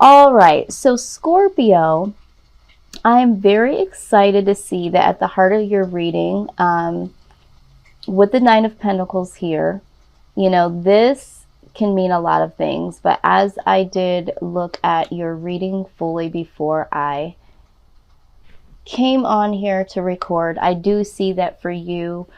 All right, so Scorpio, I am very excited to see that at the heart of your reading, with the Nine of Pentacles here, this can mean a lot of things. But as I did look at your reading fully before I came on here to record, I do see that for you,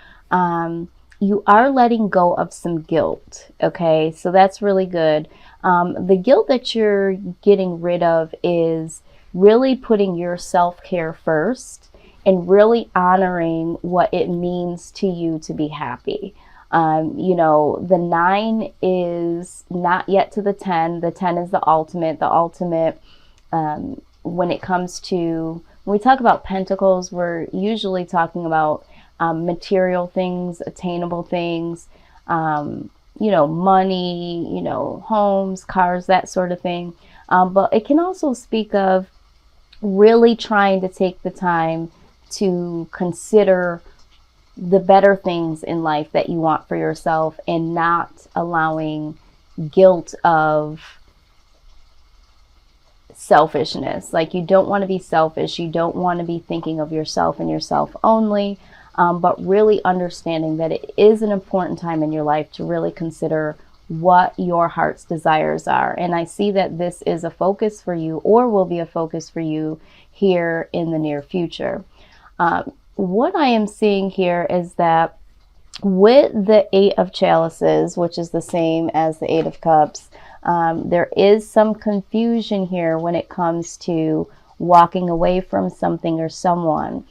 you are letting go of some guilt. Okay, so that's really good. The guilt that you're getting rid of is really putting your self-care first and really honoring what it means to you to be happy. The 9 is not yet to the 10. The 10 is the ultimate. The ultimate, when it comes to, when we talk about pentacles, we're usually talking about material things, attainable things, money, homes, cars, that sort of thing. But it can also speak of really trying to take the time to consider the better things in life that you want for yourself and not allowing guilt of selfishness. Like, you don't want to be selfish. You don't want to be thinking of yourself and yourself only, but really understanding that it is an important time in your life to really consider what your heart's desires are. And I see that this is a focus for you, or will be a focus for you here in the near future. What I am seeing here is that with the Eight of Chalices, which is the same as the Eight of Cups, there is some confusion here when it comes to walking away from something or someone.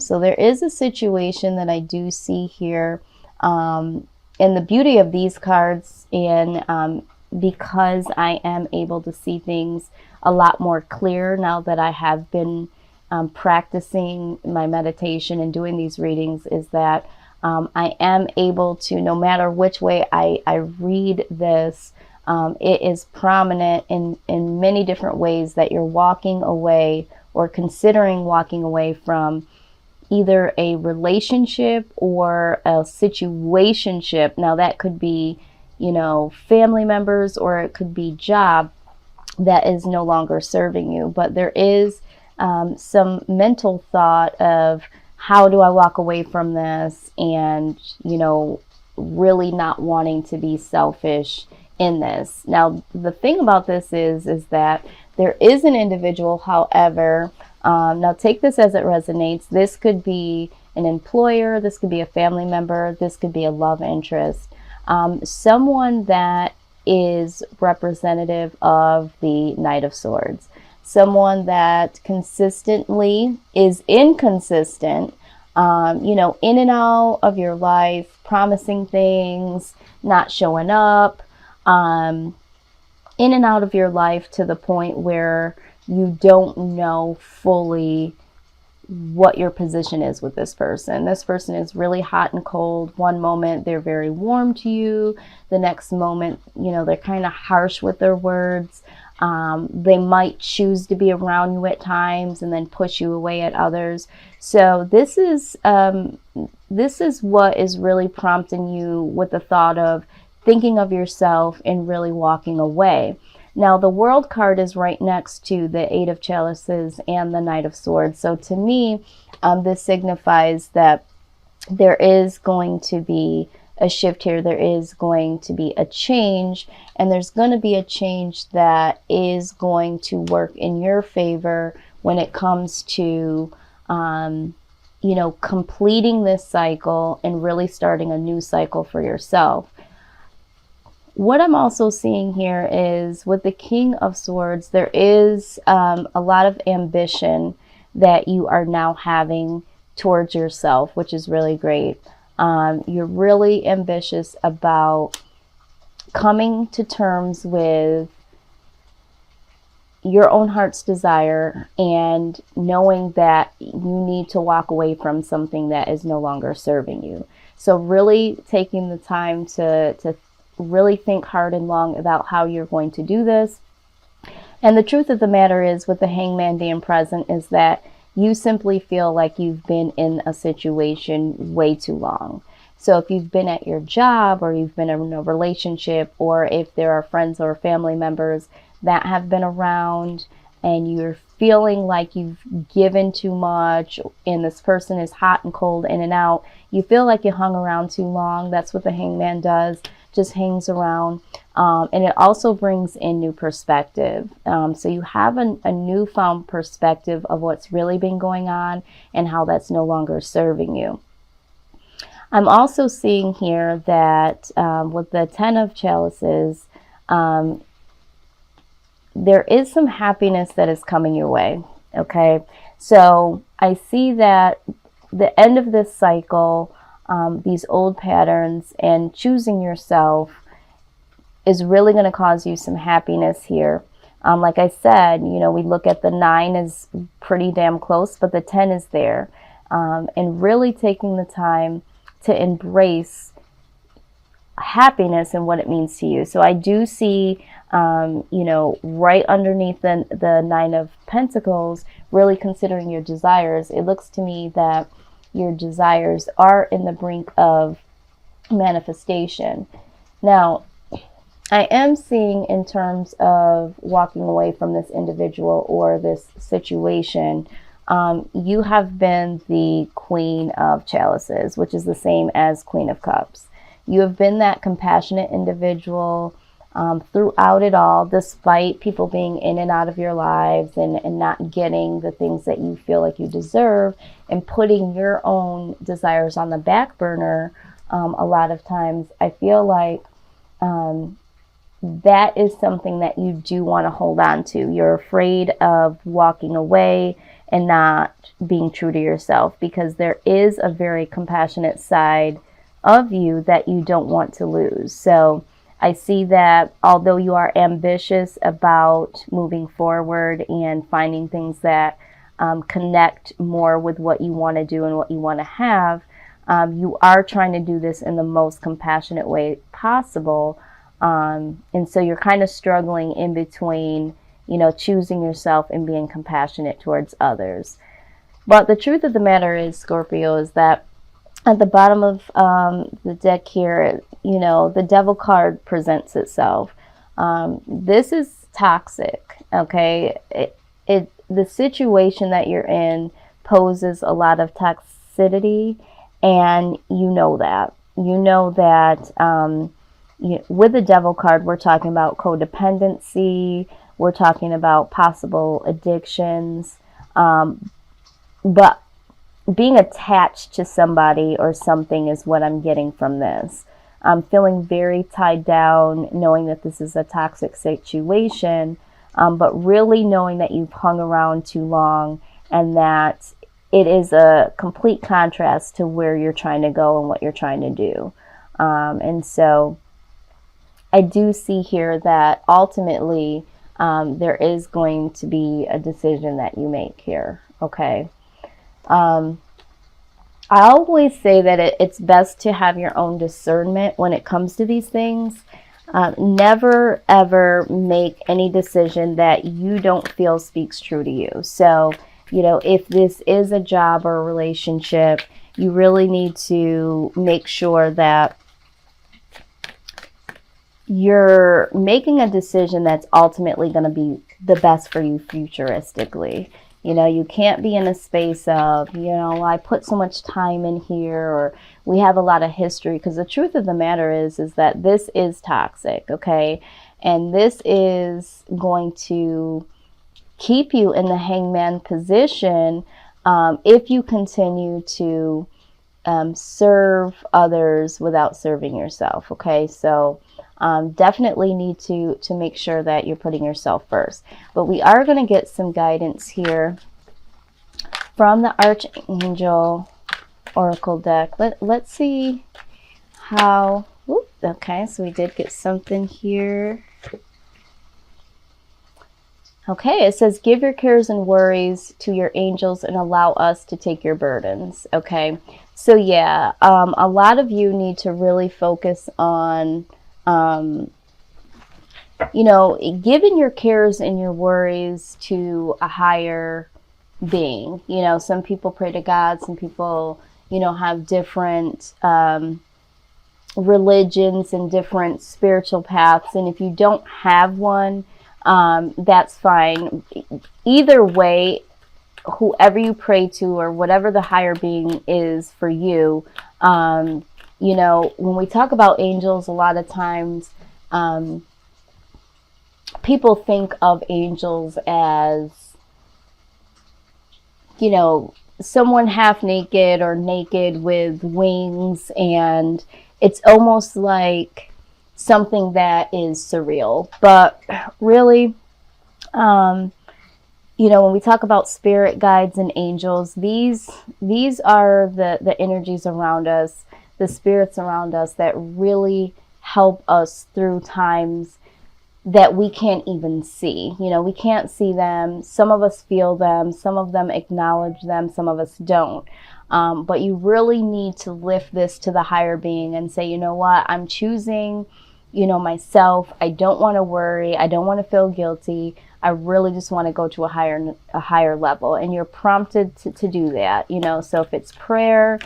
So there is a situation that I do see here. And the beauty of these cards, and because I am able to see things a lot more clear now that I have been practicing my meditation and doing these readings, is that I am able to, no matter which way I read this, it is prominent in many different ways that you're walking away or considering walking away from either a relationship or a situationship. Now that could be, family members, or it could be job that is no longer serving you. But there is some mental thought of, how do I walk away from this? And, really not wanting to be selfish in this. Now, the thing about this is that there is an individual, however, now take this as it resonates. This could be an employer, this could be a family member, this could be a love interest, someone that is representative of the Knight of Swords, someone that consistently is inconsistent, in and out of your life, promising things, not showing up, in and out of your life to the point where you don't know fully what your position is with this person. This person is really hot and cold. One moment they're very warm to you. The next moment, they're kind of harsh with their words. They might choose to be around you at times and then push you away at others. So this is what is really prompting you with the thought of thinking of yourself and really walking away. Now, the World card is right next to the Eight of Chalices and the Knight of Swords. So to me, this signifies that there is going to be a shift here. There is going to be a change, and there's going to be a change that is going to work in your favor when it comes to, completing this cycle and really starting a new cycle for yourself. What I'm also seeing here is with the King of Swords, there is a lot of ambition that you are now having towards yourself, which is really great. You're really ambitious about coming to terms with your own heart's desire and knowing that you need to walk away from something that is no longer serving you. So really taking the time to really think hard and long about how you're going to do this. And the truth of the matter is, with the Hangman being present, is that you simply feel like you've been in a situation way too long. So if you've been at your job, or you've been in a relationship, or if there are friends or family members that have been around, and you're feeling like you've given too much and this person is hot and cold, in and out. You feel like you hung around too long. That's what the Hangman does, just hangs around. And it also brings in new perspective. So you have a newfound perspective of what's really been going on and how that's no longer serving you. I'm also seeing here that with the Ten of Chalices, there is some happiness that is coming your way. Okay, so I see that the end of this cycle, these old patterns, and choosing yourself is really going to cause you some happiness here. Like I said, you know, we look at the 9 is pretty damn close, but the 10 is there. And really taking the time to embrace happiness and what it means to you. So I do see, you know, right underneath the 9 of Pentacles, really considering your desires. It looks to me that your desires are in the brink of manifestation. Now, I am seeing, in terms of walking away from this individual or this situation, you have been the Queen of Chalices, which is the same as Queen of Cups. You have been that compassionate individual throughout it all, despite people being in and out of your lives and not getting the things that you feel like you deserve, and putting your own desires on the back burner. A lot of times I feel like that is something that you do want to hold on to. You're afraid of walking away and not being true to yourself, because there is a very compassionate side of you that you don't want to lose. So I see that although you are ambitious about moving forward and finding things that connect more with what you want to do and what you want to have, you are trying to do this in the most compassionate way possible. And so you're kind of struggling in between, you know, choosing yourself and being compassionate towards others. But the truth of the matter is, Scorpio, is that at the bottom of the deck here, you know, the Devil card presents itself. This is toxic, okay? The situation that you're in poses a lot of toxicity, and you know that. You know that with the Devil card, we're talking about codependency, we're talking about possible addictions, but being attached to somebody or something is what I'm getting from this. I'm feeling very tied down, knowing that this is a toxic situation, but really knowing that you've hung around too long, and that it is a complete contrast to where you're trying to go and what you're trying to do. And so I do see here that ultimately there is going to be a decision that you make here, okay? I always say that it's best to have your own discernment when it comes to these things. Never, ever make any decision that you don't feel speaks true to you. So, you know, if this is a job or a relationship, you really need to make sure that you're making a decision that's ultimately going to be the best for you futuristically. You know, you can't be in a space of, you know, I put so much time in here, or we have a lot of history, because the truth of the matter is that this is toxic, okay? And this is going to keep you in the Hangman position if you continue to serve others without serving yourself, okay? So definitely need to make sure that you're putting yourself first. But we are going to get some guidance here from the Archangel Oracle deck. Let's see how, okay, so we did get something here. Okay, it says, give your cares and worries to your angels and allow us to take your burdens. Okay, so yeah, a lot of you need to really focus on, you know, giving your cares and your worries to a higher being. You know, some people pray to God, some people, you know, have different religions and different spiritual paths. And if you don't have one, that's fine. Either way, whoever you pray to or whatever the higher being is for you, you know, when we talk about angels, a lot of times people think of angels as, you know, someone half naked or naked with wings, and it's almost like something that is surreal. But really, you know, when we talk about spirit guides and angels, these are the energies around us, the spirits around us that really help us through times that we can't even see. You know, we can't see them. Some of us feel them. Some of them acknowledge them. Some of us don't. But you really need to lift this to the higher being and say, you know what, I'm choosing, you know, myself. I don't want to worry. I don't want to feel guilty. I really just want to go to a higher level. And you're prompted to do that, you know. So if it's prayer,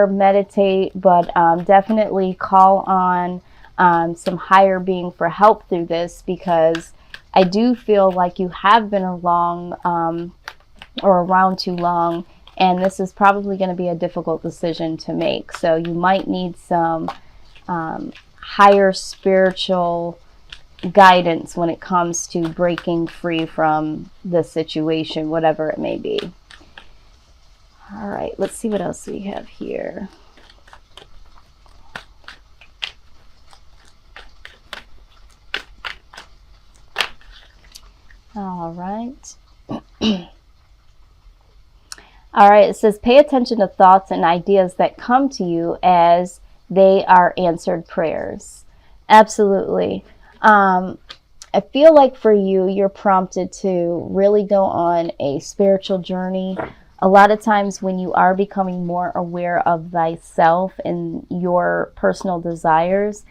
meditate, but definitely call on some higher being for help through this, because I do feel like you have been along or around too long, and this is probably going to be a difficult decision to make. So you might need some higher spiritual guidance when it comes to breaking free from the situation, whatever it may be. All right, let's see what else we have here. All right. All right, it says, pay attention to thoughts and ideas that come to you as they are answered prayers. Absolutely. I feel like for you, you're prompted to really go on a spiritual journey. A lot of times when you are becoming more aware of thyself and your personal desires,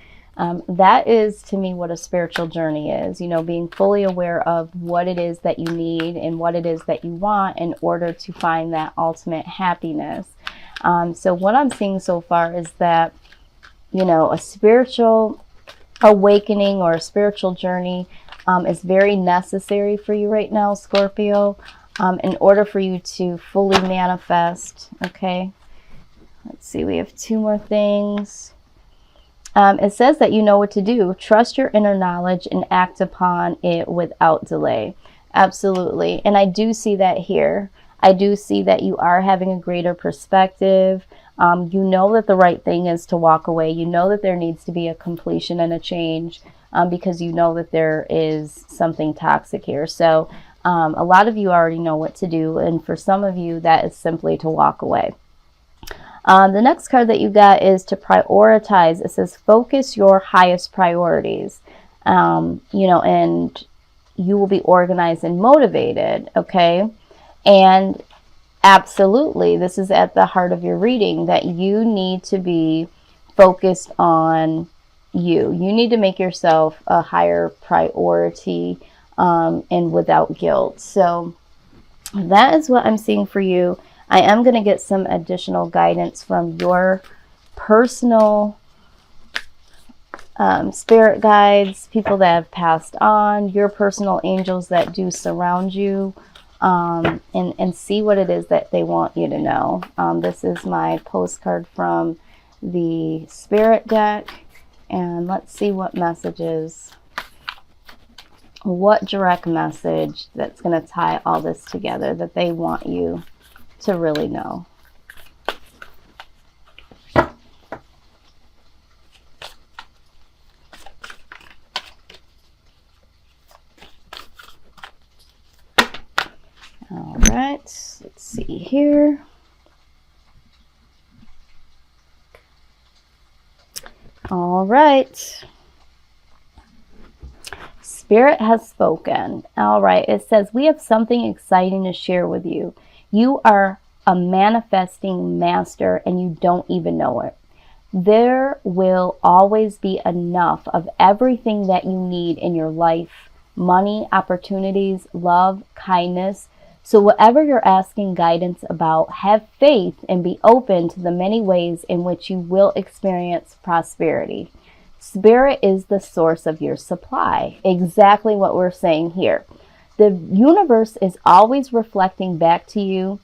that is to me what a spiritual journey is, you know, being fully aware of what it is that you need and what it is that you want in order to find that ultimate happiness. So what I'm seeing so far is that, you know, a spiritual awakening or a spiritual journey is very necessary for you right now, Scorpio, in order for you to fully manifest. Okay, let's see, we have two more things. It says that you know what to do. Trust your inner knowledge and act upon it without delay. Absolutely. And I do see that here. I do see that you are having a greater perspective. You know that the right thing is to walk away. You know that there needs to be a completion and a change, because you know that there is something toxic here. So a lot of you already know what to do. And for some of you, that is simply to walk away. The next card that you got is to prioritize. It says, focus your highest priorities, you know, and you will be organized and motivated. Okay. And absolutely, this is at the heart of your reading, that you need to be focused on you. You need to make yourself a higher priority, and without guilt. So that is what I'm seeing for you. I am going to get some additional guidance from your personal spirit guides, people that have passed on, your personal angels that do surround you, and see what it is that they want you to know. This is my postcard from the spirit deck, and let's see what messages, what direct message that's going to tie all this together that they want you to really know. All right, let's see here. All right. Spirit has spoken. All right, it says, we have something exciting to share with you. You are a manifesting master and you don't even know it. There will always be enough of everything that you need in your life: money, opportunities, love, kindness. So whatever you're asking guidance about, have faith and be open to the many ways in which you will experience prosperity. Spirit is the source of your supply. Exactly what we're saying here. The universe is always reflecting back to you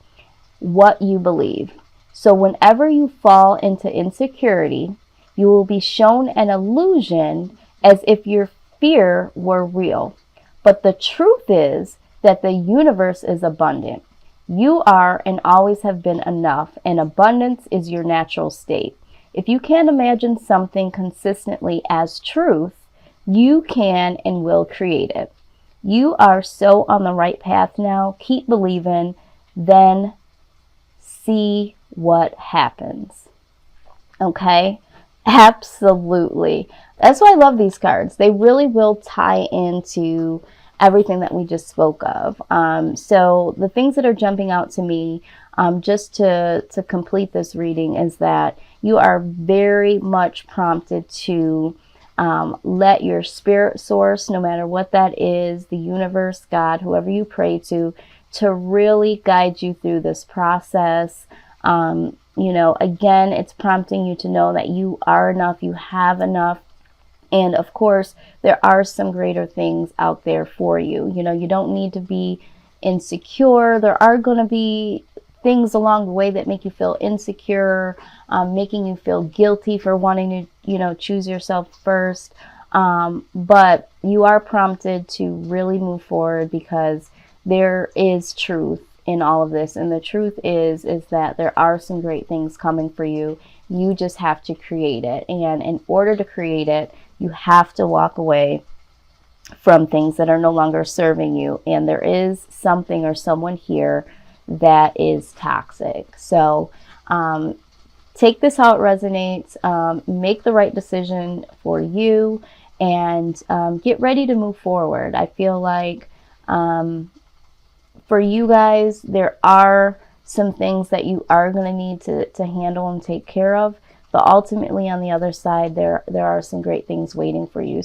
what you believe. So whenever you fall into insecurity, you will be shown an illusion as if your fear were real. But the truth is that the universe is abundant. You are and always have been enough, and abundance is your natural state. If you can't imagine something consistently as truth, you can and will create it. You are so on the right path now. Keep believing, then see what happens. Okay? Absolutely. That's why I love these cards. They really will tie into everything that we just spoke of. So the things that are jumping out to me, just to complete this reading, is that you are very much prompted to let your spirit source, no matter what that is, the universe, God, whoever you pray to really guide you through this process. You know, again, it's prompting you to know that you are enough, you have enough. And of course, there are some greater things out there for you. You know, you don't need to be insecure. There are going to be things along the way that make you feel insecure, making you feel guilty for wanting to, you know, choose yourself first. But you are prompted to really move forward because there is truth in all of this. And the truth is that there are some great things coming for you. You just have to create it. And in order to create it, you have to walk away from things that are no longer serving you. And there is something or someone here that is toxic. So take this how it resonates, make the right decision for you, and get ready to move forward. I feel like for you guys, there are some things that you are going to need to handle and take care of. But ultimately, on the other side, there are some great things waiting for you.